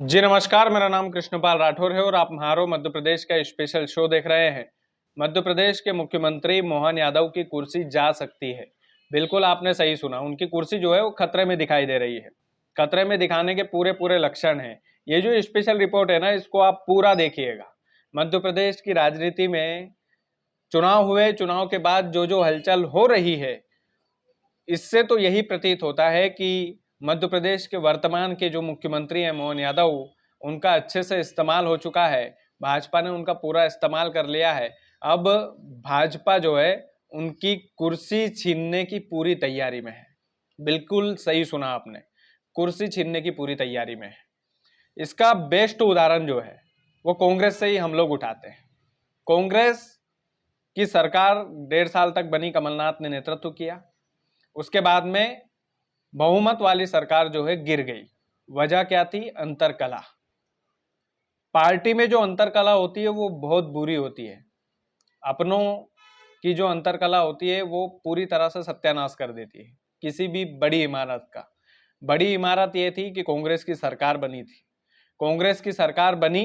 जी नमस्कार, मेरा नाम कृष्णपाल राठौर है और आप म्हारो मध्य प्रदेश का स्पेशल शो देख रहे हैं। मध्य प्रदेश के मुख्यमंत्री मोहन यादव की कुर्सी जा सकती है। बिल्कुल आपने सही सुना, उनकी कुर्सी जो है वो खतरे में दिखाई दे रही है। खतरे में दिखाने के पूरे पूरे लक्षण हैं। ये जो स्पेशल रिपोर्ट है ना, इसको आप पूरा देखिएगा। मध्य प्रदेश की राजनीति में चुनाव हुए, चुनाव के बाद जो जो हलचल हो रही है, इससे तो यही प्रतीत होता है कि मध्य प्रदेश के वर्तमान के जो मुख्यमंत्री हैं मोहन यादव, उनका अच्छे से इस्तेमाल हो चुका है। भाजपा ने उनका पूरा इस्तेमाल कर लिया है। अब भाजपा जो है उनकी कुर्सी छीनने की पूरी तैयारी में है। बिल्कुल सही सुना आपने, कुर्सी छीनने की पूरी तैयारी में है। इसका बेस्ट उदाहरण जो है वो कांग्रेस से ही हम लोग उठाते हैं। कांग्रेस की सरकार 1.5 साल तक बनी, कमलनाथ ने नेतृत्व किया। उसके बाद में बहुमत वाली सरकार जो है गिर गई। वजह क्या थी? अंतरकलह। पार्टी में जो अंतरकलह होती है वो बहुत बुरी होती है। अपनों की जो अंतरकलह होती है वो पूरी तरह से सत्यानाश कर देती है किसी भी बड़ी इमारत का। बड़ी इमारत ये थी कि कांग्रेस की सरकार बनी थी। कांग्रेस की सरकार बनी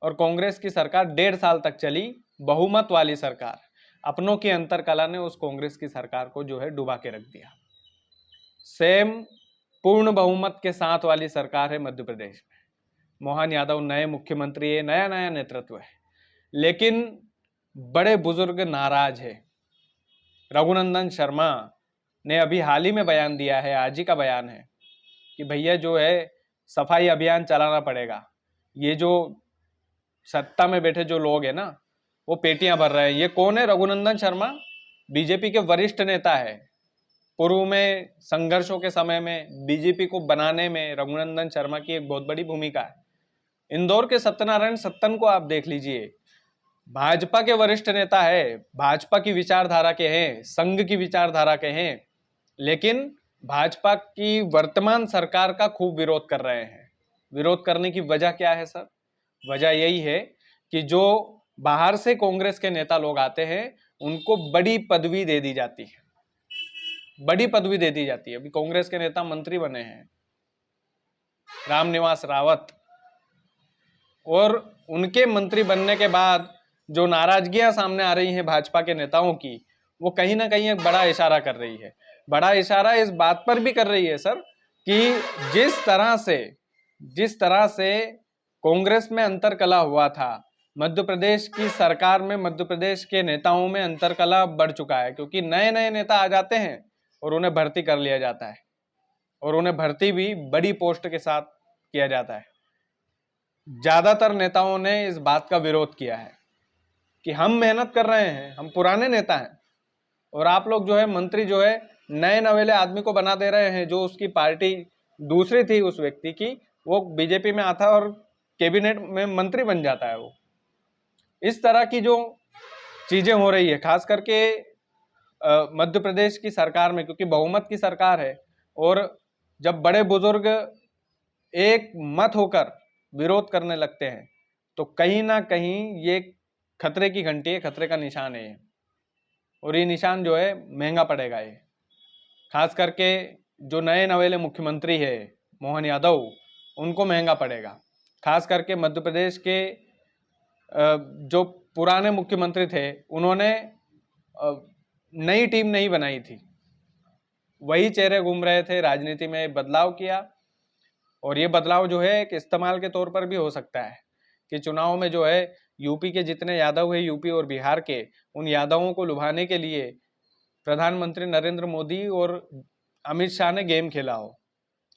और कांग्रेस की सरकार 1.5 साल तक चली, बहुमत वाली सरकार। अपनों की अंतरकलह ने उस कांग्रेस की सरकार को जो है डुबा के रख दिया। सेम पूर्ण बहुमत के साथ वाली सरकार है मध्य प्रदेश में। मोहन यादव नए मुख्यमंत्री है, नया नया नेतृत्व है, लेकिन बड़े बुजुर्ग नाराज है। रघुनंदन शर्मा ने अभी हाल ही में बयान दिया है, आज ही का बयान है, कि भैया जो है सफाई अभियान चलाना पड़ेगा। ये जो सत्ता में बैठे जो लोग हैं ना, वो पेटियां भर रहे हैं। ये कौन है? रघुनंदन शर्मा बीजेपी के वरिष्ठ नेता है। पूर्व में संघर्षों के समय में बीजेपी को बनाने में रघुनंदन शर्मा की एक बहुत बड़ी भूमिका है। इंदौर के सत्यनारायण सत्तन को आप देख लीजिए, भाजपा के वरिष्ठ नेता है, भाजपा की विचारधारा के हैं, संघ की विचारधारा के हैं, लेकिन भाजपा की वर्तमान सरकार का खूब विरोध कर रहे हैं। विरोध करने की वजह क्या है सर? वजह यही है कि जो बाहर से कांग्रेस के नेता लोग आते हैं उनको बड़ी पदवी दे दी जाती है। बड़ी पदवी दे दी जाती है। अभी कांग्रेस के नेता मंत्री बने हैं, रामनिवास रावत, और उनके मंत्री बनने के बाद जो नाराजगियां सामने आ रही हैं भाजपा के नेताओं की, वो कहीं ना कहीं एक बड़ा इशारा कर रही है। बड़ा इशारा इस बात पर भी कर रही है सर कि जिस तरह से कांग्रेस में अंतरकलह हुआ था, मध्य प्रदेश की सरकार में, मध्य प्रदेश के नेताओं में अंतरकलह बढ़ चुका है, क्योंकि नए नए नेता आ जाते हैं और उन्हें भर्ती कर लिया जाता है, और उन्हें भर्ती भी बड़ी पोस्ट के साथ किया जाता है। ज्यादातर नेताओं ने इस बात का विरोध किया है कि हम मेहनत कर रहे हैं, हम पुराने नेता हैं, और आप लोग जो है मंत्री जो है नए नवेले आदमी को बना दे रहे हैं। जो उसकी पार्टी दूसरी थी उस व्यक्ति की, वो बीजेपी में आता है और कैबिनेट में मंत्री बन जाता है। वो इस तरह की जो चीजें हो रही है, खास करके मध्य प्रदेश की सरकार में, क्योंकि बहुमत की सरकार है, और जब बड़े बुजुर्ग एक मत होकर विरोध करने लगते हैं तो कहीं ना कहीं ये खतरे की घंटी है, खतरे का निशान है। और ये निशान जो है महंगा पड़ेगा। ये खास करके जो नए नवेले मुख्यमंत्री है मोहन यादव, उनको महंगा पड़ेगा। खास करके मध्य प्रदेश के जो पुराने मुख्यमंत्री थे, उन्होंने नई टीम नहीं बनाई थी, वही चेहरे घूम रहे थे, राजनीति में बदलाव किया। और ये बदलाव जो है एक इस्तेमाल के तौर पर भी हो सकता है कि चुनाव में जो है यूपी के जितने यादव है, यूपी और बिहार के, उन यादवों को लुभाने के लिए प्रधानमंत्री नरेंद्र मोदी और अमित शाह ने गेम खेला हो।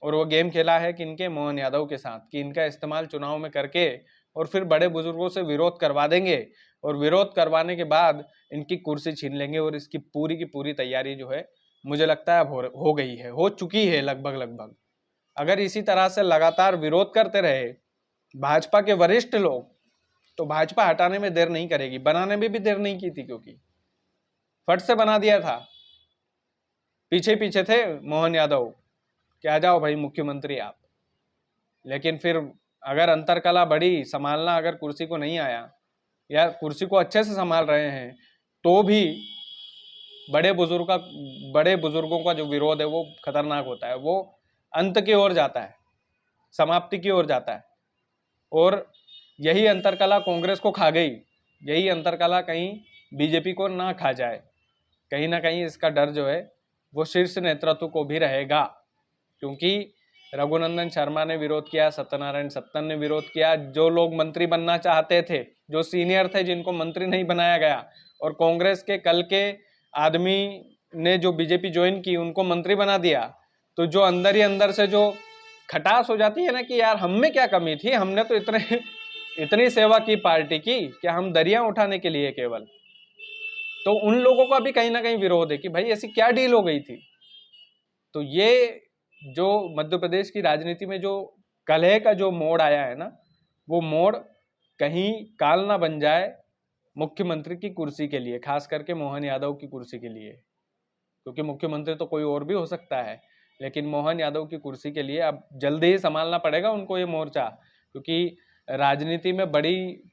और वो गेम खेला है कि इनके मोहन यादव के साथ, कि इनका इस्तेमाल चुनाव में करके और फिर बड़े बुजुर्गों से विरोध करवा देंगे, और विरोध करवाने के बाद इनकी कुर्सी छीन लेंगे। और इसकी पूरी की पूरी तैयारी जो है मुझे लगता है अब हो गई है, हो चुकी है लगभग लगभग। अगर इसी तरह से लगातार विरोध करते रहे भाजपा के वरिष्ठ लोग, तो भाजपा हटाने में देर नहीं करेगी, बनाने में भी देर नहीं की थी, क्योंकि फट से बना दिया था। पीछे पीछे थे मोहन यादव कि आ जाओ भाई मुख्यमंत्री आप। लेकिन फिर अगर अंतरकला बढ़ी, संभालना अगर कुर्सी को नहीं आया, या कुर्सी को अच्छे से संभाल रहे हैं, तो भी बड़े बुजुर्गों का जो विरोध है वो खतरनाक होता है। वो अंत की ओर जाता है, समाप्ति की ओर जाता है। और यही अंतरकला कांग्रेस को खा गई, यही अंतरकला कहीं बीजेपी को ना खा जाए। कहीं ना कहीं इसका डर जो है वो शीर्ष नेतृत्व को भी रहेगा, क्योंकि रघुनंदन शर्मा ने विरोध किया, सत्यनारायण सत्तन ने विरोध किया, जो लोग मंत्री बनना चाहते थे, जो सीनियर थे, जिनको मंत्री नहीं बनाया गया, और कांग्रेस के कल के आदमी ने जो बीजेपी ज्वाइन की उनको मंत्री बना दिया। तो जो अंदर ही अंदर से जो खटास हो जाती है ना कि यार हम में क्या कमी थी, हमने तो इतनी सेवा की पार्टी की, क्या हम दरिया उठाने के लिए केवल। तो उन लोगों का भी कहीं ना कहीं विरोध है कि भाई ऐसी क्या डील हो गई थी। तो ये जो मध्य प्रदेश की राजनीति में जो कलह का जो मोड़ आया है ना, वो मोड़ कहीं काल ना बन जाए मुख्यमंत्री की कुर्सी के लिए, खास करके मोहन यादव की कुर्सी के लिए। क्योंकि मुख्यमंत्री तो कोई और भी हो सकता है, लेकिन मोहन यादव की कुर्सी के लिए अब जल्दी ही संभालना पड़ेगा उनको ये मोर्चा, क्योंकि राजनीति में बड़ी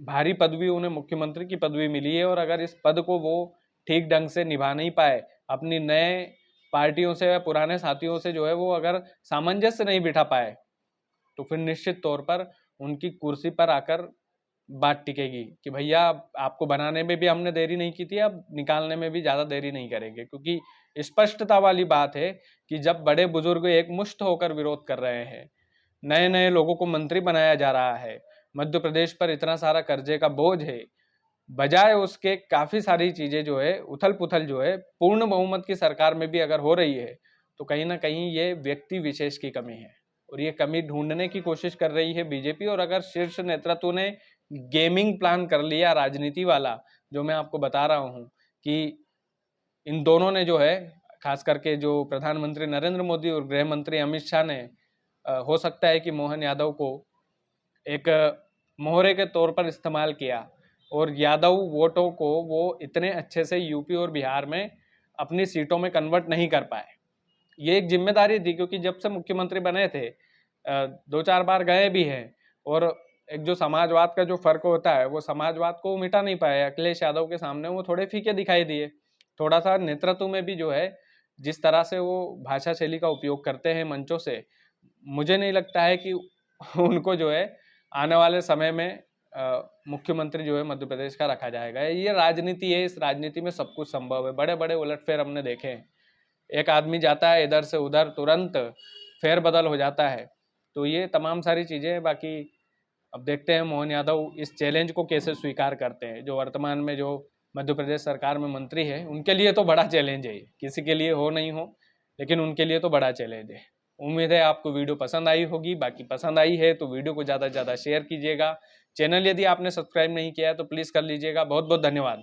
भारी पदवी उन्हें मुख्यमंत्री की पदवी मिली है, और अगर इस पद को वो ठीक ढंग से निभा नहीं पाए, अपनी नए पार्टियों से या पुराने साथियों से जो है वो अगर सामंजस्य नहीं बिठा पाए, तो फिर निश्चित तौर पर उनकी कुर्सी पर आकर बात टिकेगी कि भैया आपको बनाने में भी हमने देरी नहीं की थी, अब निकालने में भी ज़्यादा देरी नहीं करेंगे। क्योंकि स्पष्टता वाली बात है कि जब बड़े बुजुर्ग एक मुश्त होकर विरोध कर रहे हैं, नए नए लोगों को मंत्री बनाया जा रहा है, मध्य प्रदेश पर इतना सारा कर्जे का बोझ है, बजाय उसके काफ़ी सारी चीज़ें जो है उथल पुथल जो है पूर्ण बहुमत की सरकार में भी अगर हो रही है, तो कहीं ना कहीं ये व्यक्ति विशेष की कमी है, और ये कमी ढूंढने की कोशिश कर रही है बीजेपी। और अगर शीर्ष नेतृत्व ने गेमिंग प्लान कर लिया राजनीति वाला, जो मैं आपको बता रहा हूँ कि इन दोनों ने जो है, खास करके जो प्रधानमंत्री नरेंद्र मोदी और गृह मंत्री अमित शाह ने, हो सकता है कि मोहन यादव को एक मोहरे के तौर पर इस्तेमाल किया, और यादव वोटों को वो इतने अच्छे से यूपी और बिहार में अपनी सीटों में कन्वर्ट नहीं कर पाए। ये एक जिम्मेदारी थी, क्योंकि जब से मुख्यमंत्री बने थे 2-4 बार गए भी हैं, और एक जो समाजवाद का जो फर्क होता है वो समाजवाद को मिटा नहीं पाए। अखिलेश यादव के सामने वो थोड़े फीके दिखाई दिए। थोड़ा सा नेतृत्व में भी जो है, जिस तरह से वो भाषा शैली का उपयोग करते हैं मंचों से, मुझे नहीं लगता है कि उनको जो है आने वाले समय में मुख्यमंत्री जो है मध्य प्रदेश का रखा जाएगा। ये राजनीति है, इस राजनीति में सब कुछ संभव है। बड़े बड़े उलटफेर हमने देखे हैं, एक आदमी जाता है इधर से उधर, तुरंत फेरबदल हो जाता है। तो ये तमाम सारी चीज़ें हैं। बाकी अब देखते हैं मोहन यादव इस चैलेंज को कैसे स्वीकार करते हैं। जो वर्तमान में जो मध्य प्रदेश सरकार में मंत्री है, उनके लिए तो बड़ा चैलेंज है, किसी के लिए हो नहीं हो, लेकिन उनके लिए तो बड़ा चैलेंज है। उम्मीद है आपको वीडियो पसंद आई होगी। बाकी पसंद आई है तो वीडियो को ज़्यादा से ज़्यादा शेयर कीजिएगा। चैनल यदि आपने सब्सक्राइब नहीं किया है तो प्लीज़ कर लीजिएगा। बहुत बहुत धन्यवाद।